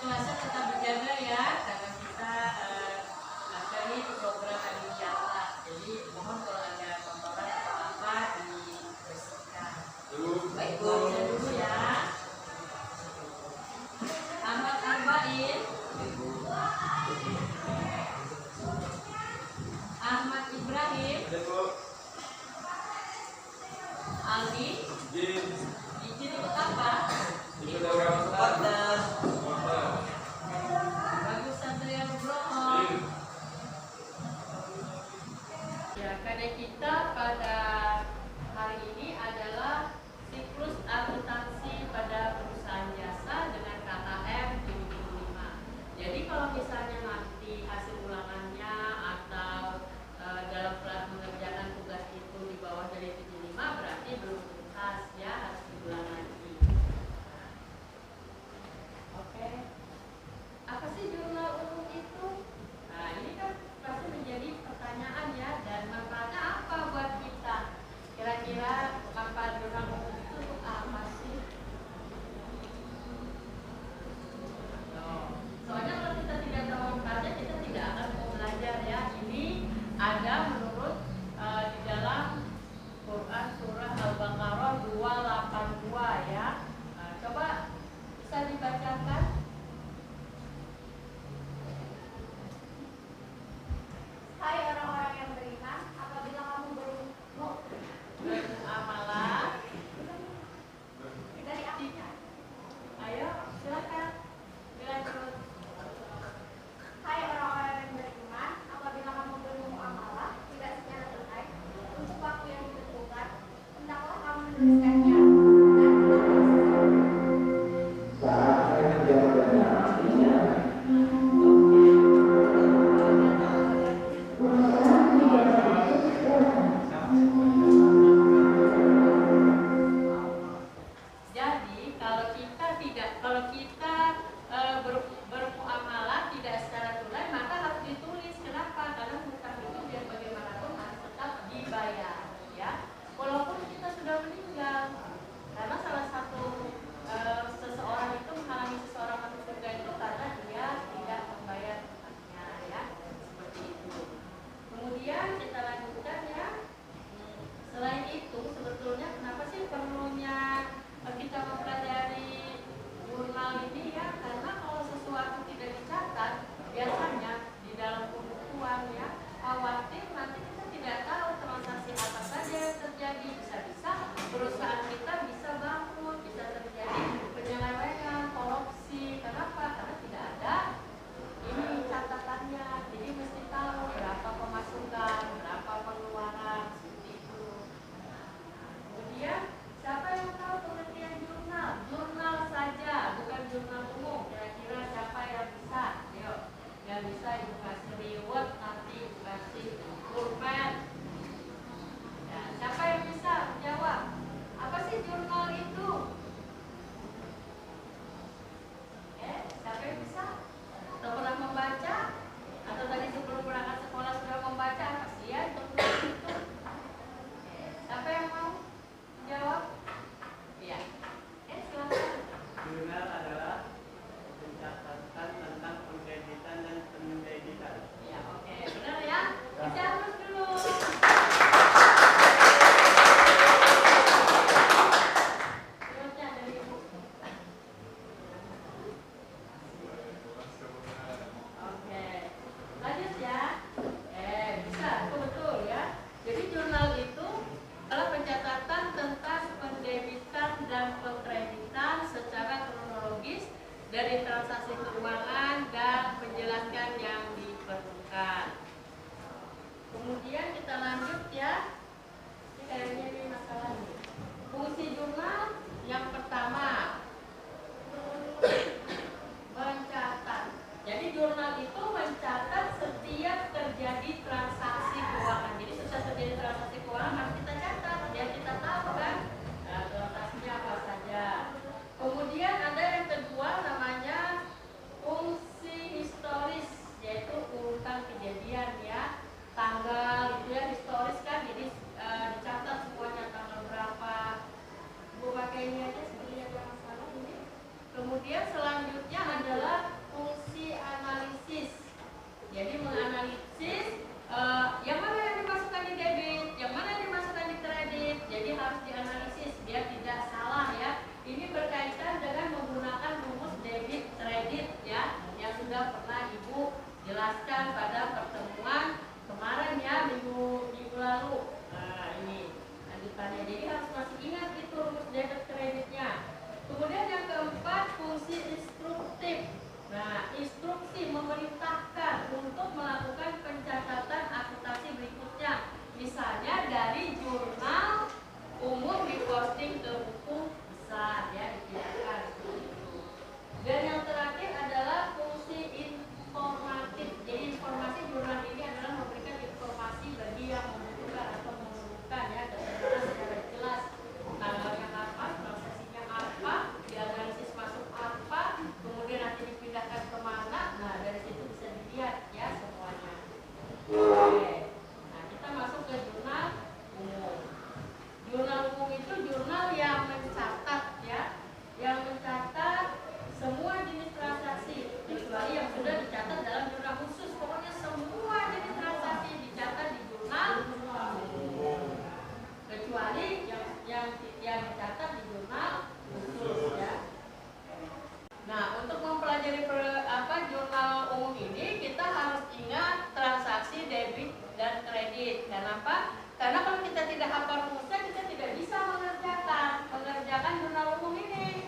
kelasnya tetap berjaga ya, karena kita akan ini program adiwiyata. Jadi mohon kalau ada kotoran atau apa dibersihkan. Baik Bu, dulu ya. Ahmad Arbain, Ahmad Ibrahim, Aldi, izin ikut apa? Bagus Satria Nugroho. Ya, karya kita pada hari ini adalah siklus akuntansi pada perusahaan jasa dengan KKM 75. Jadi kalau misalnya nanti hasil ulangannya atau dalam mengerjakan tugas itu di bawah dari 75 berarti belum tuntas ya, harus diulang lagi. Oke. Apa sih jurnal umum itu? Nah, ini kan pasti menjadi pertanyaan ya, dan manfaatnya apa buat kita? Kira-kira manfaat jurnal umum itu untuk apa sih? Soalnya kalau kita tidak tahu manfaatnya, kita tidak akan mau belajar ya. Ini ada menurut di dalam Quran surah Al-Baqarah 282 ya. Coba bisa dibacakan. Hai orang-orang yang beriman, apabila kamu beramalan dari artinya. Ayo, silakan dilanjut. Hai orang-orang yang beriman, apabila kamu bermuamalah tidak secara tunai untuk waktu yang ditentukan, hendaklah kamu menuliskannya Jadi kalau kita bermuamalah tidak secara tunai maka harus ditulis. Kenapa? Karena hutang itu biar bagaimanapun harus tetap dibayar ya. Walaupun kita sudah meninggal. Karena salah satu seseorang itu menghalangi seseorang masuk surga itu karena dia tidak membayar hutangnya ya. Seperti itu. Kemudian kita lanjutkan ya. Selain itu sebetulnya kenapa sih perlunya kita mempelajari jurnal ini ya, karena kalau sesuatu tidak dicatat biasanya di dalam pembukuan ya, khawatir nanti kita tidak tahu transaksi apa saja yang terjadi. Bisa-bisa perusahaan kita bisa bangkrut, bisa terjadi penyelewengan, korupsi. Kenapa? Karena tidak ada ini catatannya. Jadi mesti tahu berapa pemasukan, berapa pengeluaran, seperti itu. Kemudian siapa yang tahu pengertian jurnal? Jurnal saja, bukan jurnal umum. Kira-kira siapa yang bisa? Ayo, yang bisa ibu kasih reward, nanti ibu kasih pulpen. Ya, siapa yang bisa jawab? Apa sih jurnal itu? Siapa yang bisa? Atau pernah membaca? Atau tadi sebelum berangkat sekolah sudah membaca apa sih ya jurnal itu? Siapa yang mau jawab? Iya. Silakan. Jurnal adalah pencatatan tentang pengkreditan dan pendebitan. Ya, oke. Benar ya? Dicatat dulu. Jawabnya dari Ibu. Oke. Lanjut ya. Bisa. Itu betul ya. Jadi jurnal itu adalah pencatatan tentang pendebitan dan pengkreditan secara kronologis dari transaksi keuangan dan menjelaskan yang diperlukan. Kemudian kita lanjut ya. Ini kayaknya ini masalah nih. Fungsi jurnal yang pertama mencatat. Jadi jurnal itu mencatat setiap terjadi transaksi keuangan. Jadi setiap terjadi transaksi keuangan harus kita catat, biar kita tahu kan transaksinya apa saja. Kemudian ada yang kedua namanya fungsi kredit. Kenapa? Karena kalau kita tidak hafal rumusnya, kita tidak bisa mengerjakan jurnal umum ini.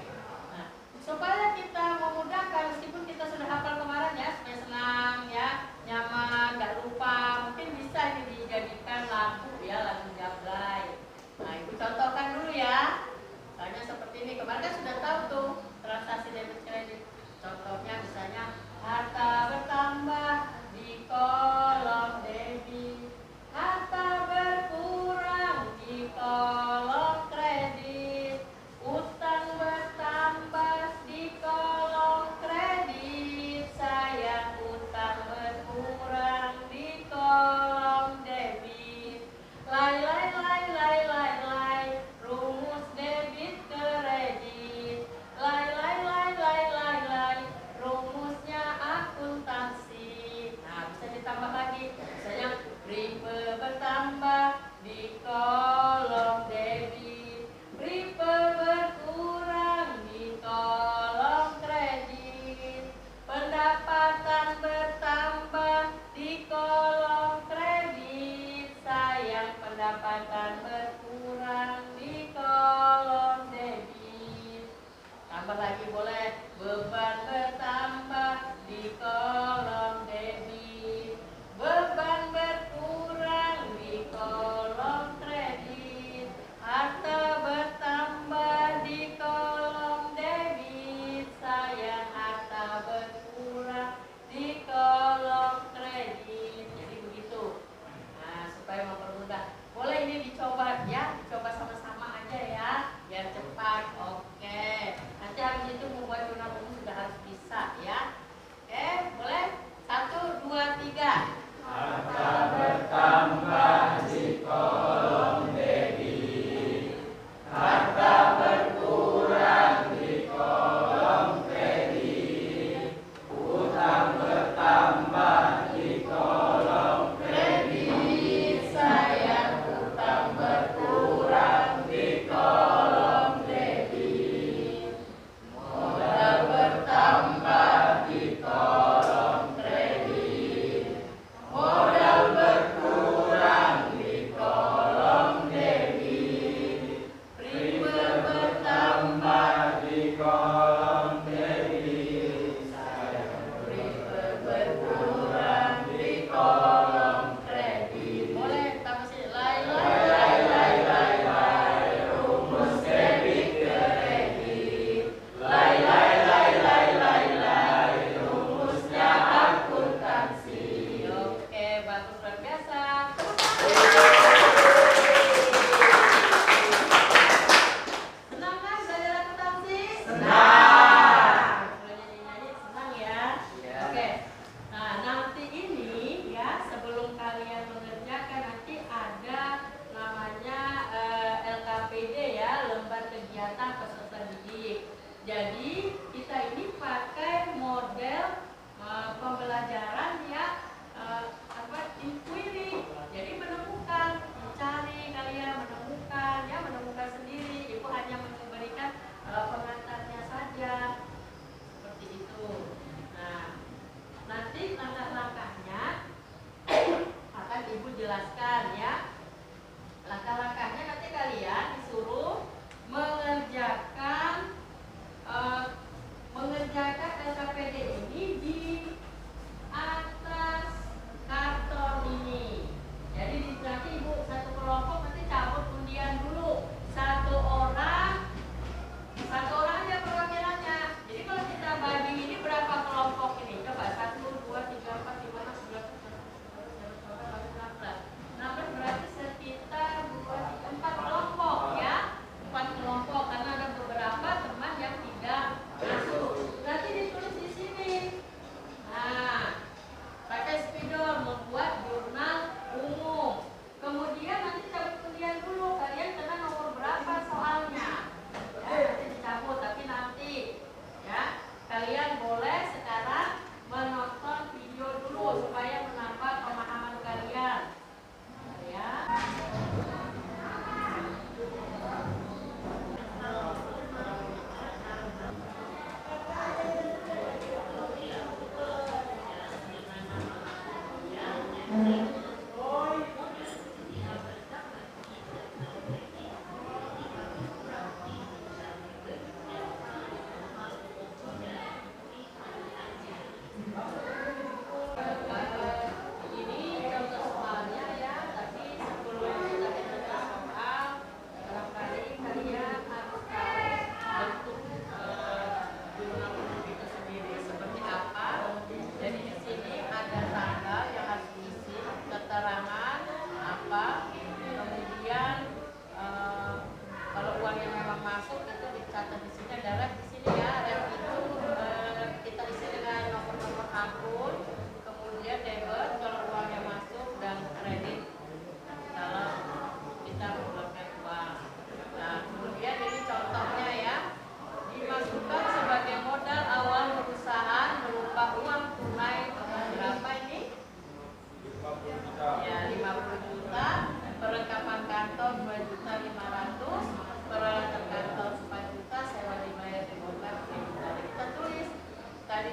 Nah, supaya kita memudahkan, meskipun kita sudah hafal kemarin ya, supaya senang ya, nyaman, nggak lupa, mungkin bisa ini dijadikan lagu ya, lagu Jablay. Nah, ibu contohkan dulu ya. Misalnya seperti ini, kemarin kan sudah tahu tuh transaksi debit kredit. Contohnya misalnya harta bertambah di kolom debit, harta berkurang di kolom kredit, utang bertambah di kolom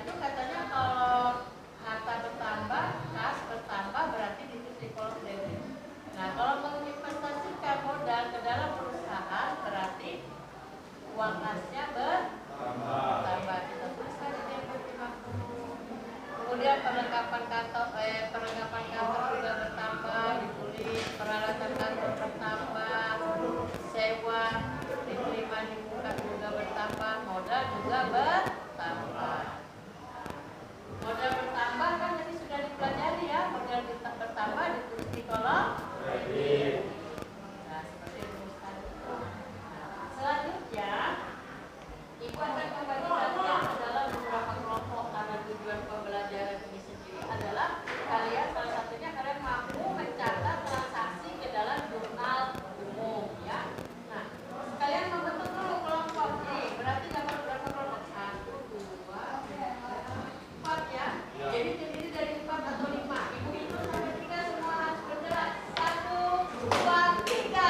itu katanya kalau harta bertambah, kas bertambah berarti di kolom debit. Nah, kalau menginvestasikan modal ke dalam perusahaan berarti uang kasnya bertambah. Kita tuliskan di debit 50. Kemudian perlengkapan kantor juga bertambah, ditulis peralatan kantor bertambah, sewa diterima di muka juga bertambah, modal juga bertambah. Modal bertambah kan tadi sudah dipelajari ya, modal bertambah ditulis di kolom debit. Nah, seperti rumuskan itu. Nah, selanjutnya Ibu akan membagi kalian ke dalam beberapa kelompok karena tujuan pembelajaran ini sendiri adalah kalian salah satunya kalian mampu mencatat transaksi ke dalam jurnal umum ya. Nah, kalian membentuk dulu kelompok nih. Berarti dapat berapa kelompok? 1, 2, 3, 4 ya. Jadi terdiri dari 4 atau 5. Ibu hitung sampai 3 semua harus bergerak. 1, 2, 3.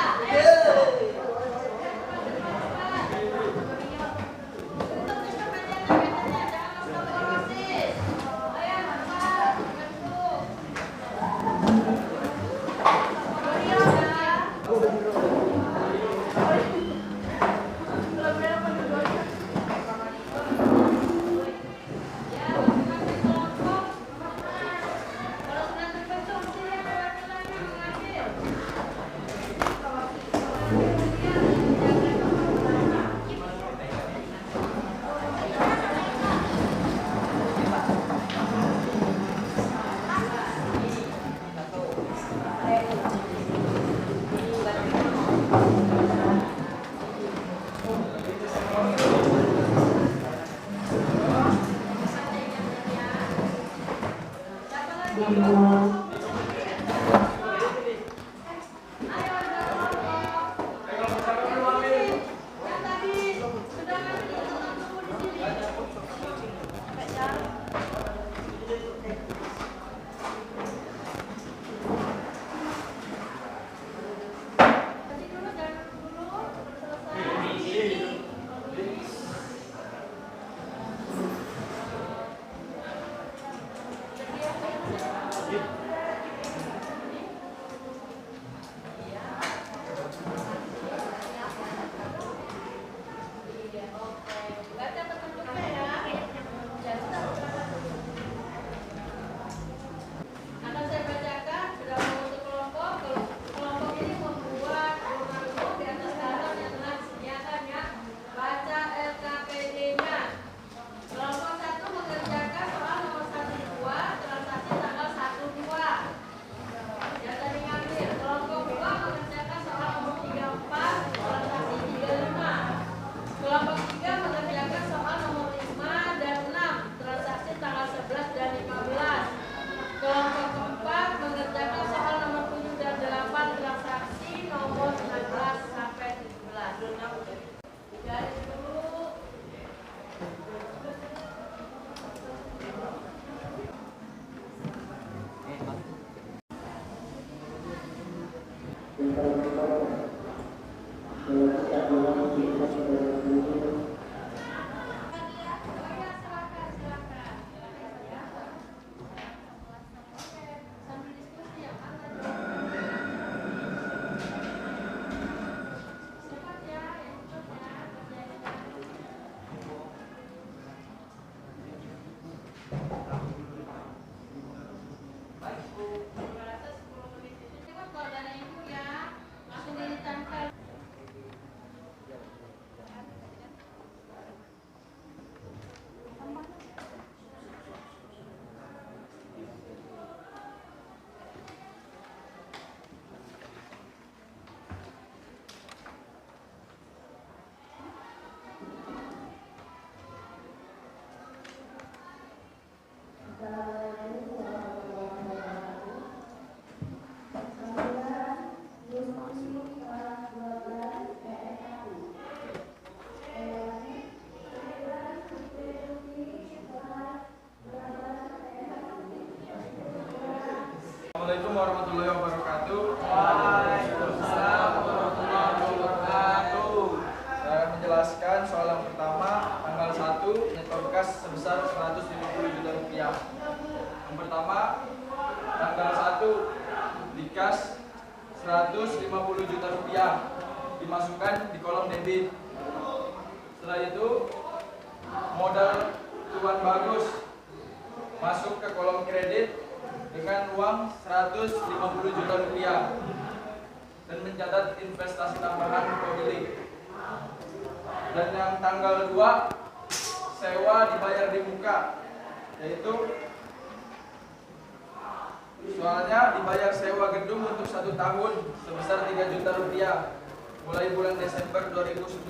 Assalamualaikum warahmatullahi wabarakatuh. Waalaikumsalam warahmatullahi wabarakatuh. Saya akan menjelaskan soal yang pertama tanggal 1 nyetor kas sebesar 150 juta rupiah. Yang pertama, tanggal 1 dikas 150 juta rupiah dimasukkan di kolom debit. Setelah itu modal Tuan Bagus masuk ke kolom kredit dengan uang 150 juta rupiah dan mencatat investasi tambahan pemilik. Dan yang tanggal 2 sewa dibayar di muka, yaitu soalnya dibayar sewa gedung untuk 1 tahun sebesar 3 juta rupiah mulai bulan Desember 2019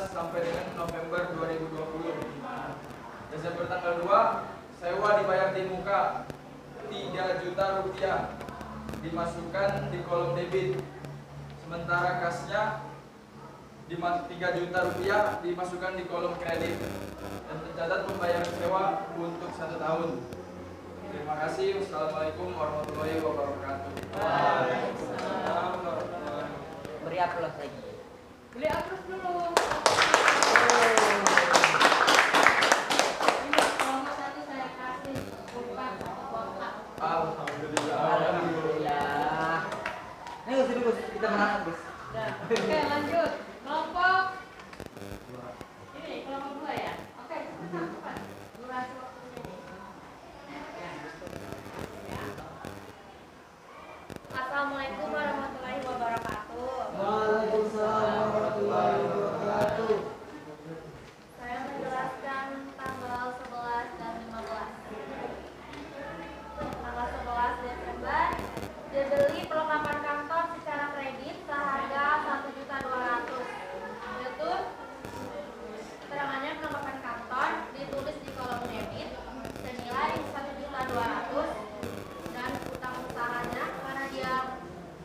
sampai dengan November 2020. Desember tanggal 2 sewa dibayar di muka 3 juta rupiah dimasukkan di kolom debit, sementara kasnya 3 juta rupiah dimasukkan di kolom kredit dan tercatat pembayaran sewa untuk 1 tahun. Terima kasih. Wassalamualaikum warahmatullahi wabarakatuh. Waalaikumsalam. Beri aplaus lagi. Beli aplaus dulu. Ini nomor 1 saya kasih pulpen 1 kotak. Alhamdulillah. Alhamdulillah. Ayo sini Gus, kita menang Gus. Nah, oke lanjut. Kelompok ini kelompok 2 ya. Oke, cepat. Durasi waktunya nih. Assalamualaikum warahmatullahi wabarakatuh. Waalaikumsalam warahmatullahi wabarakatuh. Saya menjelaskan tanggal 11 dan 15. Tanggal 11 Desember dibeli perlengkapan kantor secara kredit seharga 1.200.000. Yaitu keterangannya perlengkapan kantor ditulis di kolom debit senilai 1.200.000 dan utang usahanya karena dia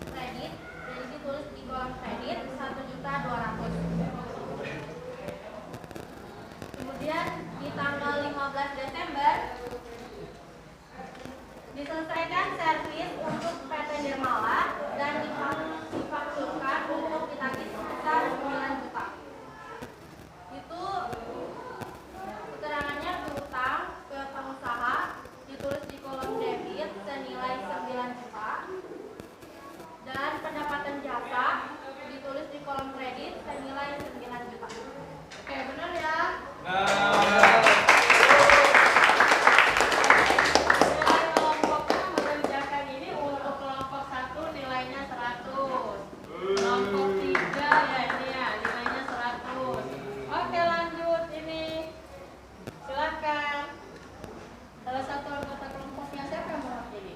kredit jadi ditulis di kolom kredit 1.200.000. Kemudian di tanggal 15 Desember diselesaikan servis untuk PT Dermala dan difakturkan untuk ditagih sebesar 9 juta. Itu keterangannya berutang ke pengusaha ditulis di kolom debit senilai 9 juta dan pendapatan jasa ditulis di kolom kredit senilai 9 juta. Oke, benar ya? Nilai kelompoknya mengerjakan ini untuk kelompok 1 nilainya 100. Kelompok 3 ya ini ya nilainya 100. Oke, lanjut ini. Silakan. Salah satu anggota kelompoknya siapa yang mewakili?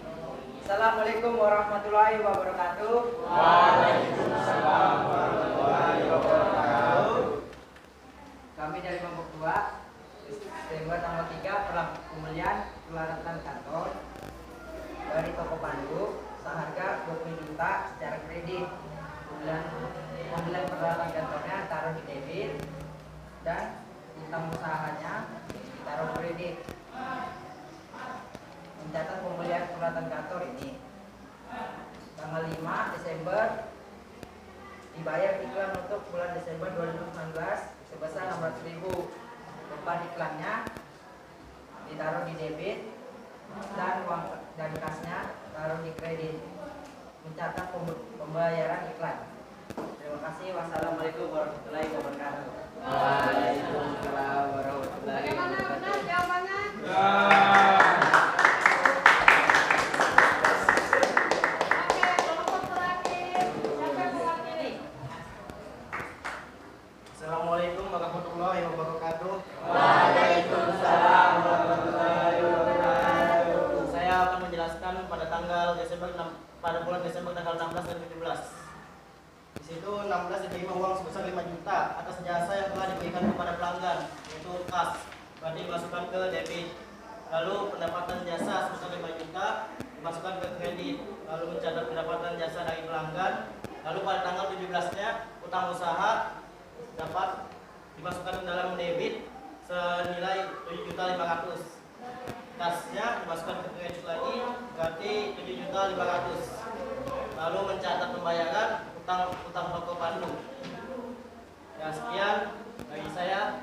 Assalamualaikum warahmatullahi wabarakatuh. Waalaikumsalam warahmatullahi wabarakatuh. Kami dari kelompok 2 Desember tanggal 3 pembelian peralatan kantor dari toko Pandu seharga 20 juta secara kredit. Pembelian peralatan kantornya taruh di debit dan utang usahanya ditaruh kredit. Mencatat pembelian peralatan kantor ini tanggal 5 Desember dibayar iklan untuk bulan Desember 2019 sebesar 600.000. Beban iklannya ditaruh di debit dan uang dan kasnya taruh di kredit. Mencatat pembayaran iklan. Terima kasih. Wassalamualaikum warahmatullahi wabarakatuh. Waalaikumsalam warahmatullahi Bagaimana benar jawabannya? Oke, kelompok terakhir. Siapa yang mewakili? Assalamualaikum warahmatullahi wabarakatuh. Waalaikumsalam warahmatullahi wabarakatuh. Saya akan menjelaskan pada bulan Desember tanggal 16 dan 17. Di situ 16 diterima uang sebesar 5 juta atas jasa yang telah diberikan kepada pelanggan, yaitu kas. Berarti dimasukkan ke debit. Lalu pendapatan jasa sebesar 5 juta dimasukkan ke kredit. Lalu mencatat pendapatan jasa dari pelanggan. Lalu pada tanggal 17-nya utang usaha dapat dimasukkan ke dalam debit senilai 7.500.000. Kasnya dimasukkan ke kredit lagi berarti 7.500.000. Lalu mencatat pembayaran utang toko Pandu. Ya, sekian dari saya.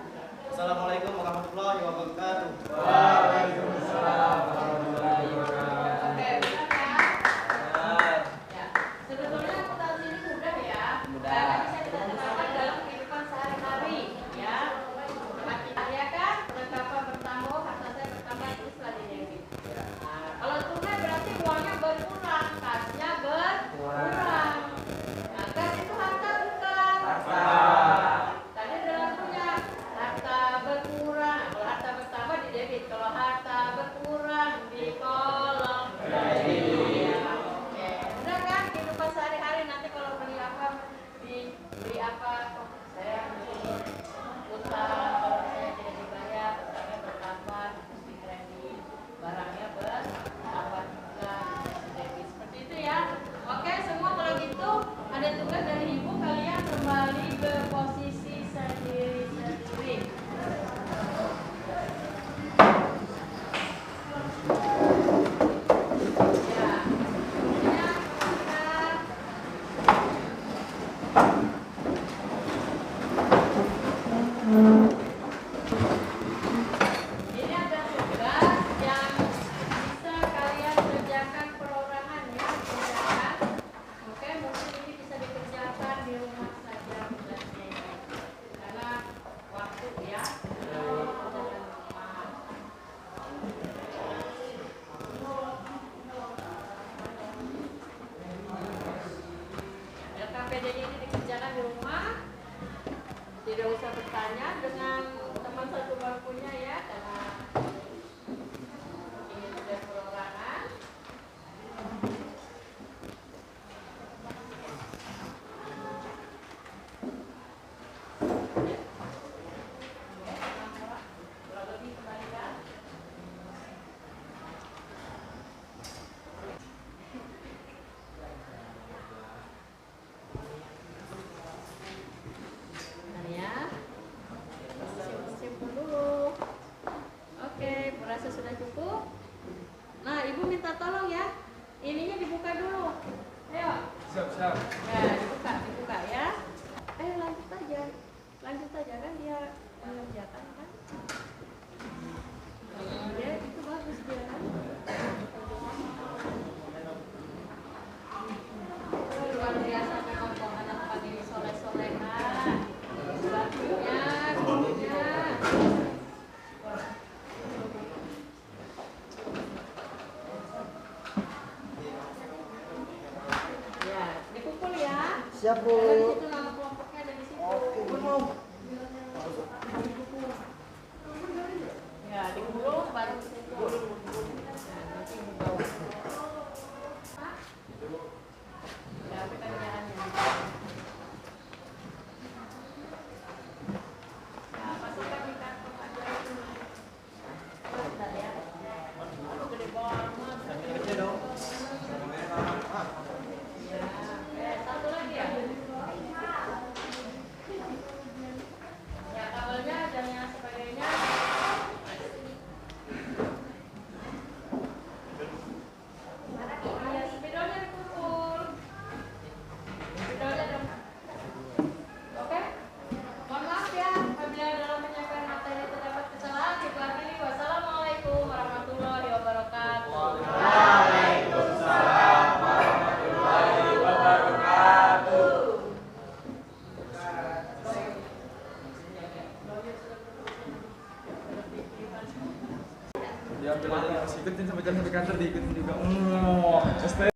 Assalamualaikum warahmatullahi wabarakatuh. Waalaikumsalam warahmatullahi wabarakatuh. Oke, benar ya? Ya. Sebetulnya akuntansi ini mudah ya. Mudah. Karena bisa kita terapkan dalam kehidupan sehari-hari ya. Cuma kita ya kan, penetapan bertambah, harta saya bertambah itu setelah didebit. Nah, kalau tunai berarti uangnya berkurang, kasnya berkurang. Nah, kas itu harta bukan? Tadi dalam punya harta berkurang. Kalau harta bertambah di debit, kalau harta berkurang di kolom kredit. Oke, udah kan kehidupan sehari-hari nanti kalau beli apa, beli apa, kok saya utang, kalau saya tidak dibayar, utangnya bertambah, di kredit, barangnya bertambah juga di debit. Seperti itu ya. Oke, semua kalau gitu ada tugas dari ibu, kalian kembali ke posisi sendiri-sendiri. Ya, ini ada tugas yang bisa kalian kerjakan perorangan ya, kerjakan. Oke, mungkin ini bisa dikerjakan di rumah saja tugasnya ini. Karena waktu ya, jangan lupa. LKPD ini dikerjakan di rumah. Tidak usah bertanya dengan teman satu bangkunya ya, karena ini sudah perorangan. Kurang lebih kembalikan. Nah ya, simpan dulu. Oke, merasa sudah cukup. Nah, ibu minta tolong ya, ininya dibuka dulu. Ayo, Siap. ya dibuka ya. Ayo lanjut aja kan dia mengerjakan kan. Ya, itu bagus dia kan. Luar biasa memang kok anak ini soleh-solehan. Gurunya. Ya, dikumpul ya. Siap, Karena di situ nama kelompoknya ada di situ. Ya, digulung baru ke situ. Nah, nanti dibawa. Pak? Ya, pekerjaannya. Ya, masukkan di kantong aja. Bentar ya. Aduh, gede banget. Kecil dong. Ya, satu lagi ya. Ya, kabelnya dan yang sebagainya. Iya, spidolnya dikumpul. Spidolnya dong. Oke? Mohon maaf ya apabila dalam penyampaian materi terdapat kesalahan. Diakhiri, wassalamualaikum warahmatullahi wabarakatuh. Diambil aja, ikutin sampai jalan sampai kantor, diikutin juga.